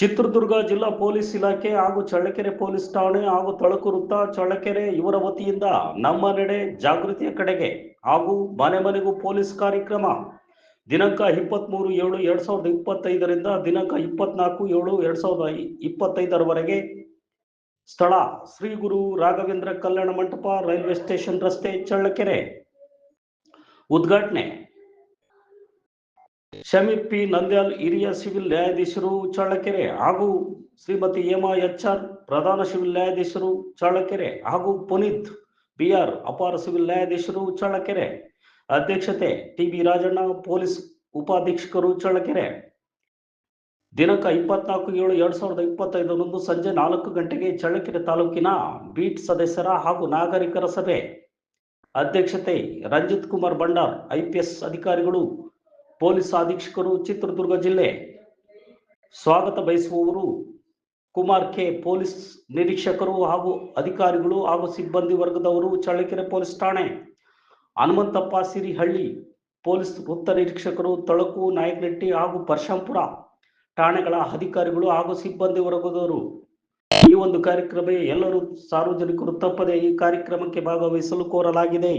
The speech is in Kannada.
ಚಿತ್ರದುರ್ಗ ಜಿಲ್ಲಾ ಪೊಲೀಸ್ ಇಲಾಖೆ ಹಾಗೂ ಚಳ್ಳಕೆರೆ ಪೊಲೀಸ್ ಠಾಣೆ ಹಾಗೂ ತಳಕು ವೃತ್ತ ಚಳ್ಳಕೆರೆ ಇವರ ವತಿಯಿಂದ ನಮ್ಮ ನಡೆ ಜಾಗೃತಿಯ ಕಡೆಗೆ ಹಾಗೂ ಮನೆ ಮನೆಗೂ ಪೊಲೀಸ್ ಕಾರ್ಯಕ್ರಮ ದಿನಾಂಕ 23/7/2025ರಿಂದ ದಿನಾಂಕ 24/7/2025ರವರೆಗೆ ಸ್ಥಳ ಶ್ರೀ ಗುರು ರಾಘವೇಂದ್ರ ಕಲ್ಯಾಣ ಮಂಟಪ, ರೈಲ್ವೆ ಸ್ಟೇಷನ್ ರಸ್ತೆ, ಚಳ್ಳಕೆರೆ. ಉದ್ಘಾಟನೆ ಶಮೀರ್ ಪಿ ನಂದ್ಯಾಲ್, ಹಿರಿಯ ಸಿವಿಲ್ ನ್ಯಾಯಾಧೀಶರು, ಚಳ್ಳಕೆರೆ, ಹಾಗೂ ಶ್ರೀಮತಿ ಹೇಮಾ ಎಚ್ಆರ್, ಪ್ರಧಾನ ಸಿವಿಲ್ ನ್ಯಾಯಾಧೀಶರು, ಚಳ್ಳಕೆರೆ, ಹಾಗೂ ಪುನೀತ್ ಬಿಆರ್, ಅಪಾರ ಸಿವಿಲ್ ನ್ಯಾಯಾಧೀಶರು, ಚಳ್ಳಕೆರೆ. ಅಧ್ಯಕ್ಷತೆ ಟಿ.ಬಿ. ರಾಜಣ್ಣ, ಪೊಲೀಸ್ ಉಪಾಧೀಕ್ಷಕರು, ಚಳ್ಳಕೆರೆ. ದಿನಾಂಕ 24/7/2025ರಂದು ಸಂಜೆ 4 ಗಂಟೆಗೆ ಚಳ್ಳಕೆರೆ ತಾಲೂಕಿನ ಬೀಟ್ ಸದಸ್ಯರ ಹಾಗೂ ನಾಗರಿಕರ ಸಭೆ. ಅಧ್ಯಕ್ಷತೆ ರಂಜಿತ್ ಕುಮಾರ್ ಭಂಡಾರ್, IPS ಅಧಿಕಾರಿಗಳು, ಪೊಲೀಸ್ ಅಧೀಕ್ಷಕರು, ಚಿತ್ರದುರ್ಗ ಜಿಲ್ಲೆ. ಸ್ವಾಗತ ಬಯಸುವವರು ಕುಮಾರ್ ಕೆ, ಪೊಲೀಸ್ ನಿರೀಕ್ಷಕರು ಹಾಗೂ ಅಧಿಕಾರಿಗಳು ಹಾಗೂ ಸಿಬ್ಬಂದಿ ವರ್ಗದವರು, ಚಳ್ಳಕೆರೆ ಪೊಲೀಸ್ ಠಾಣೆ. ಹನುಮಂತಪ್ಪ ಸಿರಿಹಳ್ಳಿ, ಪೊಲೀಸ್ ವೃತ್ತ ನಿರೀಕ್ಷಕರು, ತಳಕು, ನಾಯಕನಹಟ್ಟಿ ಹಾಗೂ ಪರಶಂಪುರ ಠಾಣೆಗಳ ಅಧಿಕಾರಿಗಳು ಹಾಗೂ ಸಿಬ್ಬಂದಿ ವರ್ಗದವರು. ಈ ಒಂದು ಕಾರ್ಯಕ್ರಮ ಎಲ್ಲರೂ ಸಾರ್ವಜನಿಕರು ತಪ್ಪದೆ ಈ ಕಾರ್ಯಕ್ರಮಕ್ಕೆ ಭಾಗವಹಿಸಲು ಕೋರಲಾಗಿದೆ.